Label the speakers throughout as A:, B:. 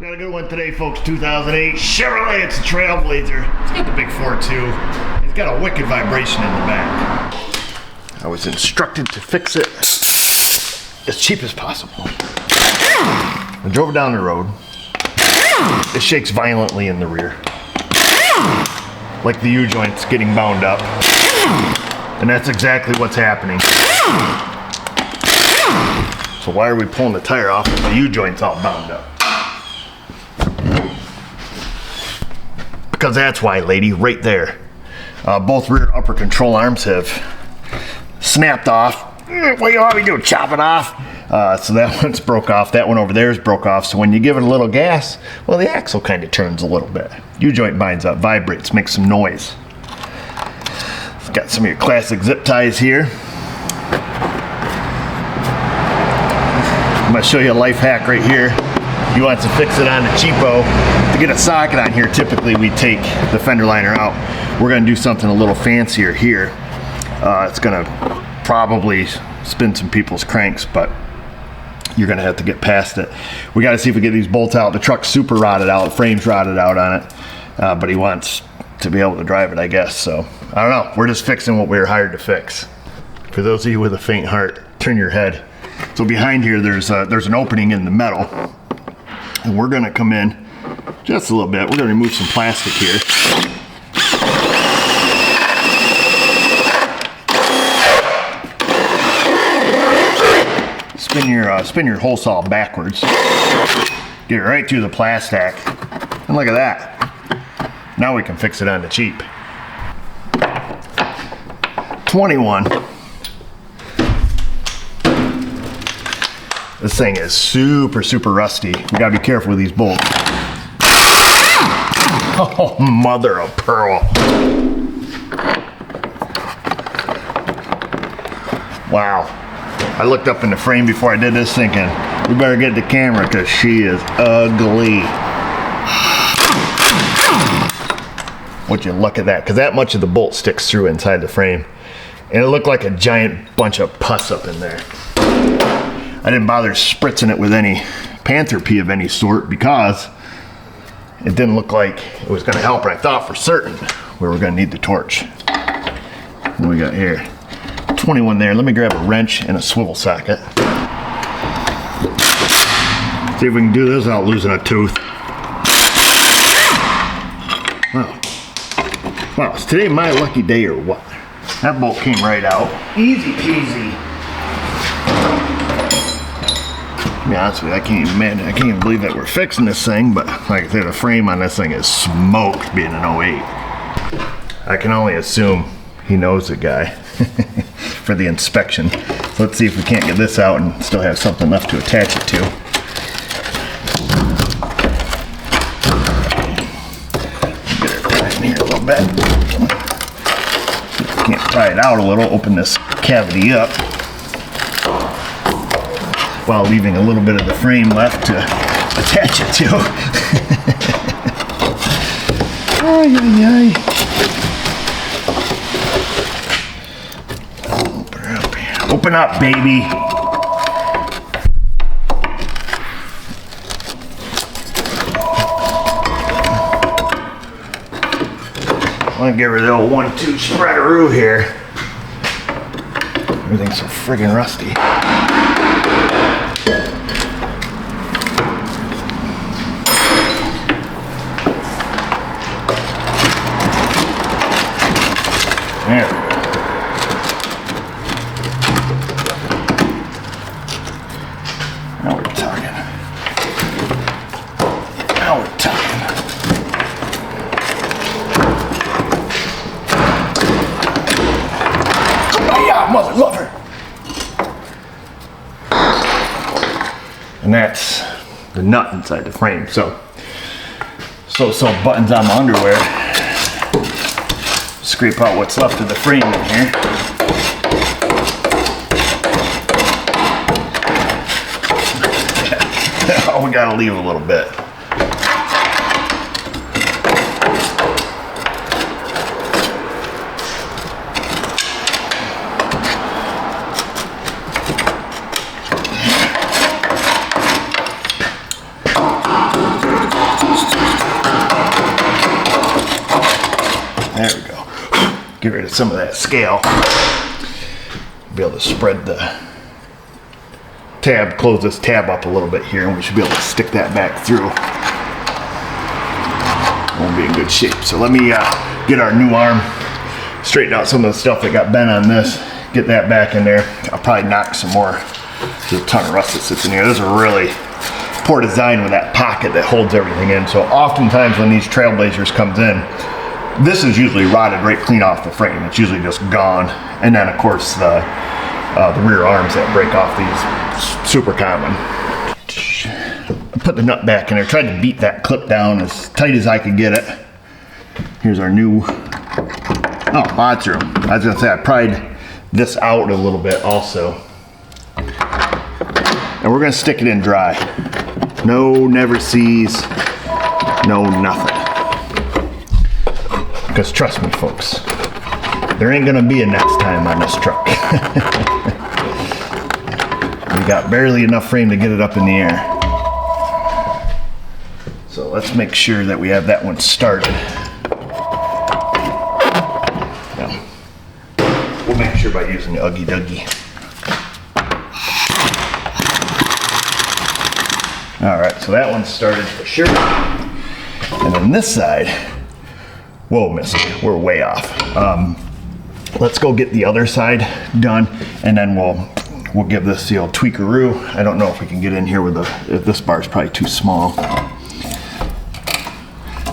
A: We got a good one today, folks. 2008 Chevrolet. It's a Trailblazer. It's got the big 4.2. It's got a wicked vibration in the back. I was instructed to fix it as cheap as possible. I drove it down the road. It shakes violently in the rear, like the U-joint's getting bound up. And that's exactly what's happening. So why are we pulling the tire off if the U-joint's all bound up? Because that's why, lady, right there. Both rear upper control arms have snapped off. What do you want me to do, chop it off? So that one's broke off. That one over there is broke off. So when you give it a little gas, well, the axle kind of turns a little bit. U-joint binds up, vibrates, makes some noise. Got some of your classic zip ties here. I'm going to show you a life hack right here. You want to fix it on the cheapo. To get a socket on here, typically we take the fender liner out. We're going to do something a little fancier here. It's going to probably spin some people's cranks, but you're going to have to get past it. We got to see if we get these bolts out. The truck's super rotted out. The frame's rotted out on it, but he wants to be able to drive it, I guess. So I don't know. We're just fixing what we were hired to fix. For those of you with a faint heart, turn your head. So behind here, there's an opening in the metal, and we're going to come in just a little bit. We're going to remove some plastic here. Spin your hole saw backwards. Get it right through the plastic, and look at that. Now we can fix it on the cheap. 21. This thing is super, super rusty. We gotta be careful with these bolts. Oh, mother of pearl. Wow. I looked up in the frame before I did this thinking, we better get the camera because she is ugly. Would you look at that? Because that much of the bolt sticks through inside the frame. And it looked like a giant bunch of pus up in there. I didn't bother spritzing it with any Panther pee of any sort because it didn't look like it was going to help. And I thought for certain we were going to need the torch. What do we got here? 21 there. Let me grab a wrench and a swivel socket. See if we can do this without losing a tooth. Wow, is today my lucky day or what? That bolt came right out. Easy peasy. To be honest with you, I can't even believe that we're fixing this thing, but like I said, the frame on this thing is smoked being an 08. I can only assume he knows the guy for the inspection. So let's see if we can't get this out and still have something left to attach it to. Get it right in here a little bit. Can't pry it out a little, open this cavity up while leaving a little bit of the frame left to attach it to. Ay, ay, ay. Open her up here. Open up, baby. I'm gonna get rid of the old 1-2 spreadaroo here. Everything's so friggin' rusty. There we go. Now we're talking. Now we're talking. Oh yeah, mother lover. And that's the nut inside the frame. So buttons on my underwear. Scrape out what's left of the frame in here. Oh, we gotta leave a little bit. get rid of some of that scale. Be able to spread the tab, close this tab up a little bit here, and we should be able to stick that back through. Won't be in good shape. So let me get our new arm, straighten out some of the stuff that got bent on this, get that back in there. I'll probably knock some more. There's a ton of rust that sits in here. This is a really poor design with that pocket that holds everything in. So oftentimes when these Trailblazers comes in, this is usually rotted right clean off the frame. It's usually just gone. And then of course the rear arms that break off these, super common. Put the nut back in there. Tried to beat that clip down as tight as I could get it. Here's our new, mod room. I was gonna say I pried this out a little bit also. And we're gonna stick it in dry. No never sees, no nothing. Because trust me folks, there ain't gonna be a next time on this truck. We got barely enough frame to get it up in the air. So let's make sure that we have that one started. Yeah. We'll make sure by using the Uggy Duggy. Alright, so that one's started for sure. And then this side, whoa, missed. We're way off. Let's go get the other side done, and then we'll give this the old tweakeroo. I don't know if we can get in here with if this bar is probably too small.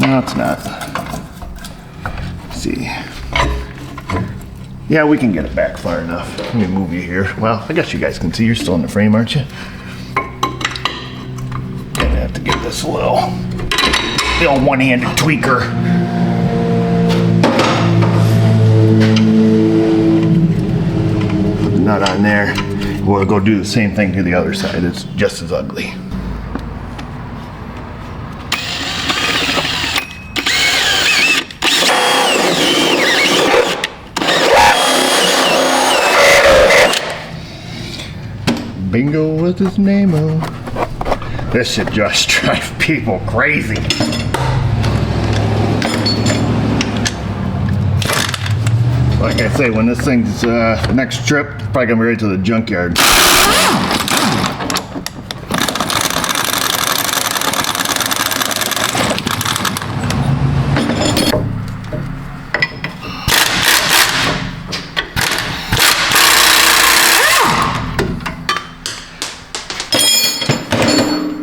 A: No, it's not. Let's see. Yeah, we can get it back far enough. Let me move you here. Well, I guess you guys can see. You're still in the frame, aren't you? Gonna have to get this the old one-handed tweaker. Put the nut on there. We'll go do the same thing to the other side. It's just as ugly. Bingo was his name-o. This should just drive people crazy. Like I say, when this thing's the next trip, it's probably gonna be right to the junkyard.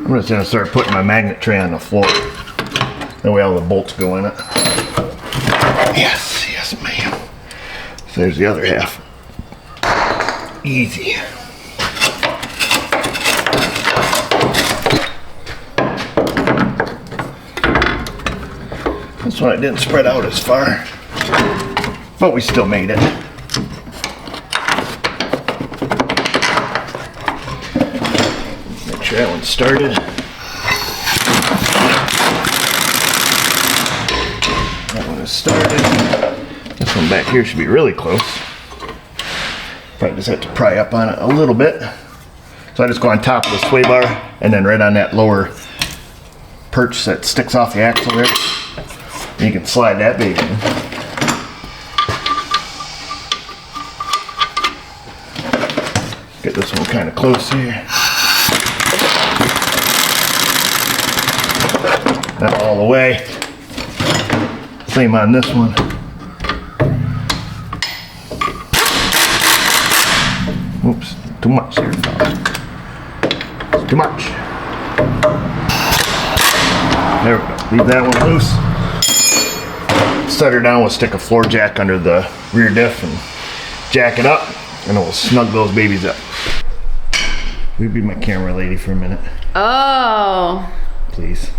A: I'm just gonna start putting my magnet tray on the floor. That way all the bolts go in it. Yes, yes ma'am. So there's the other half. Easy. This one I didn't spread out as far, but we still made it. Make sure that one's started. That one is started. This one back here should be really close. Probably just have to pry up on it a little bit. So I just go on top of the sway bar and then right on that lower perch that sticks off the axle there. And you can slide that baby in. Get this one kind of close here. Not all the way. Same on this one. Oops, too much here, fella. It's too much. There we go. Leave that one loose. Set her down, we'll stick a floor jack under the rear diff and jack it up, and then we'll snug those babies up. Will you be my camera lady for a minute? Oh. Please.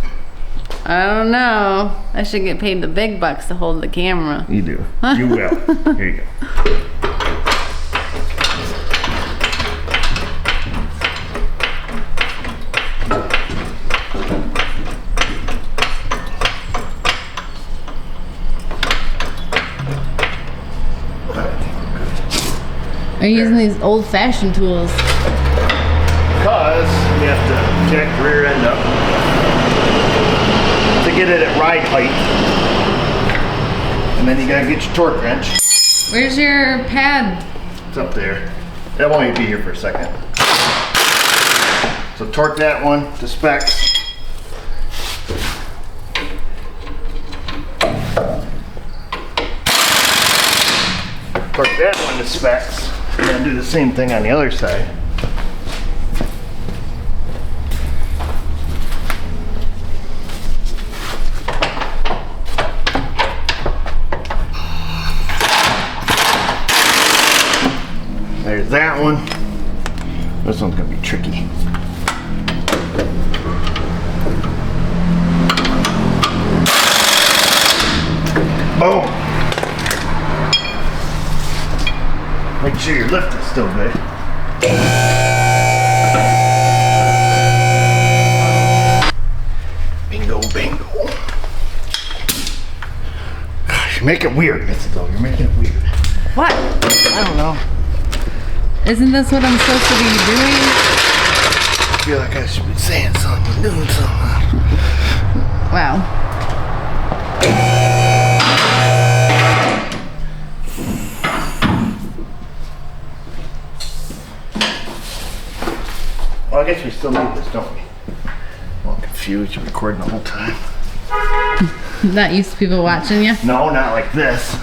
B: I don't know. I should get paid the big bucks to hold the camera.
A: You do. You will. Here you go.
B: Are you using these old-fashioned tools?
A: Because you have to jack the rear end up to get it at ride height. And then you gotta get your torque wrench.
B: Where's your pad?
A: It's up there. That won't even be here for a second. So torque that one to specs. Torque that one to specs. And then do the same thing on the other side. There's that one. This one's gonna be tricky. Boom. Make sure your lift is still good. Bingo, bingo. Gosh, you make it weird, Mrs. O. You're making it weird.
B: What?
A: I don't know.
B: Isn't this what I'm supposed to be doing?
A: I feel like I should be saying something, doing something.
B: Wow.
A: Well, I guess we still need this, don't we? I'm confused. You're recording the whole time.
B: Not used to people watching you?
A: No, not like this.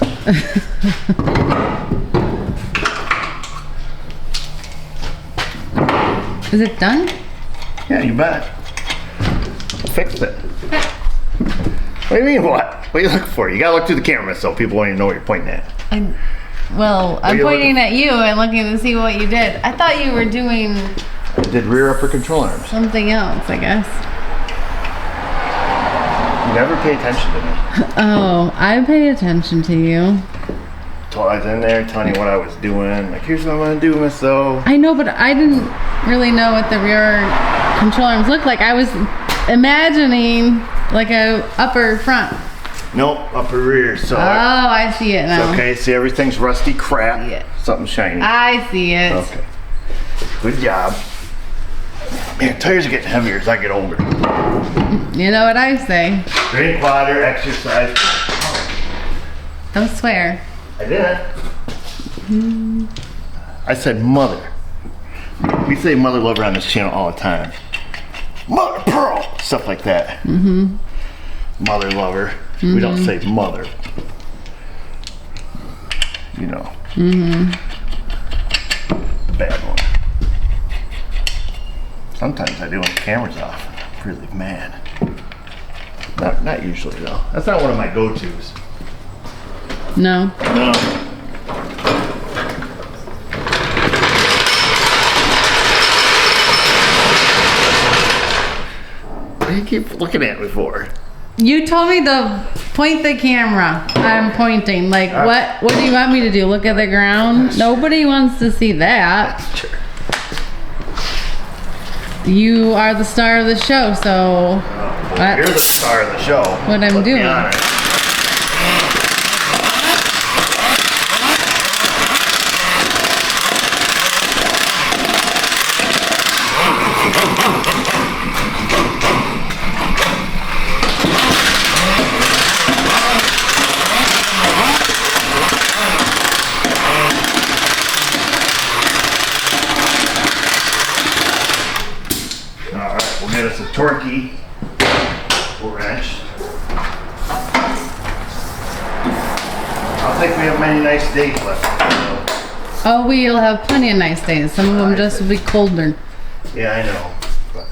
B: Is it done?
A: Yeah, you bet. Fixed it. What do you mean, what? What are you looking for? You gotta look through the camera so people won't even know what you're pointing at.
B: I'm
A: you
B: pointing at you and looking to see what you did. I thought you were doing
A: I did rear upper control arms.
B: something else, I guess.
A: You never pay attention to me.
B: Oh, I pay attention to you.
A: So I was in there telling you what I was doing. Like, here's what I'm gonna do, Miss O.
B: I know, but I didn't really know what the rear control arms looked like. I was imagining like a upper front.
A: Nope, upper rear. So
B: Oh, I see it now.
A: okay, see everything's rusty crap.
B: Yeah.
A: Something shiny.
B: I see it.
A: Okay. Good job. Man, tires are getting heavier as I get older.
B: You know what I say.
A: Drink water, exercise.
B: Don't swear.
A: I didn't. I said mother. We say mother lover on this channel all the time. Mother pearl, stuff like that. Mm-hmm. Mother lover. Mm-hmm. We don't say mother. You know. Mm-hmm. Bad one. Sometimes I do when the camera's off. I'm really mad. Not usually though. That's not one of my go-tos.
B: No.
A: No. What do you keep looking at me for?
B: You told me to point the camera. I'm pointing. Like, what do you want me to do? Look at the ground? Nobody wants to see that.
A: Sure.
B: You are the star of the show, so
A: Well, you're the star of the show.
B: What I'm
A: Let's be
B: doing.
A: honest. Alright, we'll get us a Torquey wrench. I don't think we have many nice days left.
B: oh, we'll have plenty of nice days. Some of them just will be colder.
A: Yeah, I know. But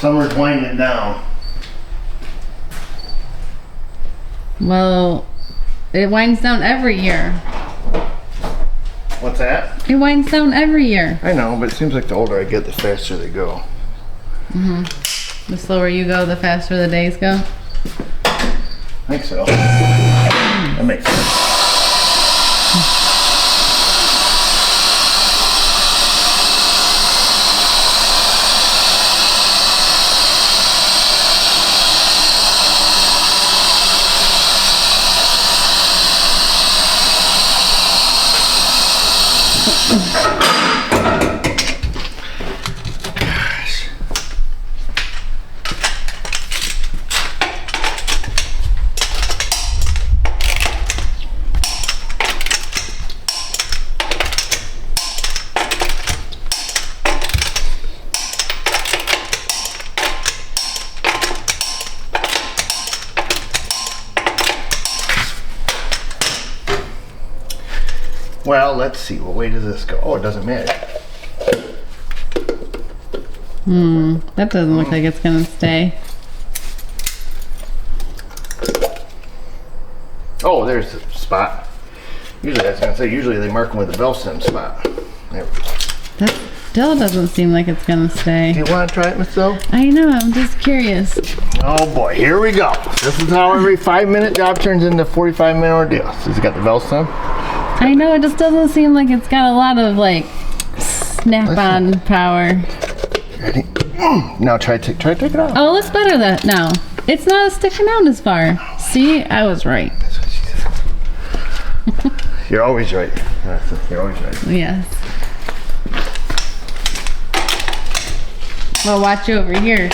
A: summer's winding down.
B: Well, it winds down every year.
A: What's that?
B: It winds down every year.
A: I know, but it seems like the older I get, the faster they go.
B: The slower you go, the faster the days go.
A: I think so. That makes sense. Gosh. Well, let's see. What way does this go? Oh, it doesn't matter.
B: That doesn't look like it's gonna stay.
A: Oh, there's the spot. Usually, I was gonna say, usually they mark them with the valve stem spot. There we go.
B: That still doesn't seem like it's gonna stay.
A: Do you want to try it, Miss O?
B: I know, I'm just curious.
A: Oh boy, here we go. This is how every 5-minute job turns into a 45-minute ordeal. So it's got the valve stem.
B: I know, it just doesn't seem like it's got a lot of like snap-on power.
A: Ready? Now try to take it off.
B: Oh, it looks better that now. It's not sticking out as far. See, I was right.
A: That's what she said. You're always right. You're always right.
B: Yes. Well, watch over here.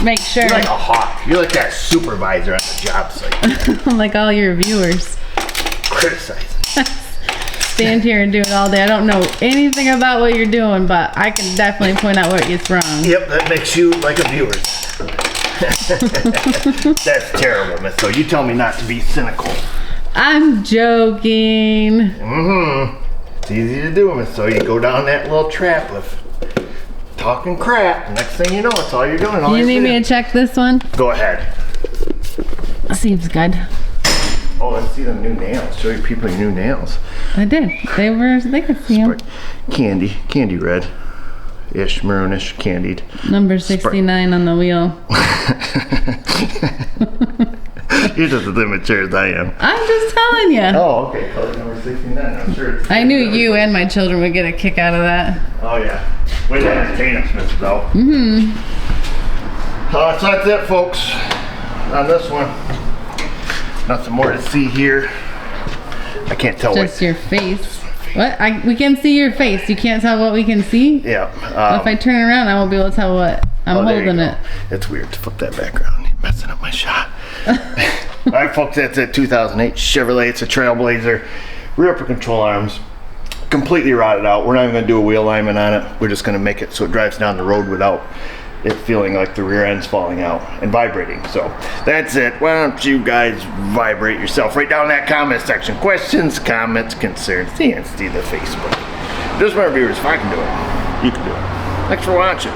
B: Make sure.
A: You're like a hawk. You're like that supervisor on the job site.
B: Like all your viewers.
A: Criticizing.
B: Stand here and do it all day. I don't know anything about what you're doing, but I can definitely point out what is wrong.
A: Yep, that makes you like a viewer. That's terrible, Miss O. You tell me not to be cynical.
B: I'm joking.
A: It's easy to do, Miss O. You go down that little trap of talking crap. Next thing you know, it's all you're doing. All
B: You need me to check this one?
A: Go ahead.
B: Seems good.
A: Oh, let's see them new nails. Show your people your new nails.
B: I did. They could see them.
A: Candy red-ish, maroonish, candied.
B: Number 69 on the wheel.
A: You're just as immature as I am.
B: I'm just telling you.
A: Oh, okay. Color number 69. I'm sure it's...
B: I knew you and my children would get a kick out of that.
A: Oh, yeah. Way to entertain us, Mrs. O. So that's it, folks, on this one. Nothing more to see here. I can't tell
B: Just your face. What? We can see your face. You can't tell what we can see?
A: Yeah.
B: If I turn around, I won't be able to tell what I'm holding it.
A: It's weird to flip that back around. You're messing up my shot. All right, folks, that's it. 2008 Chevrolet. It's a Trailblazer. Rear upper control arms. Completely rotted out. We're not even going to do a wheel alignment on it. We're just going to make it so it drives down the road without it feeling like the rear end's falling out and vibrating. So that's it. Why don't you guys vibrate yourself right down in that comment section. Questions, comments, concerns, and see the Facebook. Just remember, viewers, if I can do it, you can do it. Thanks for watching.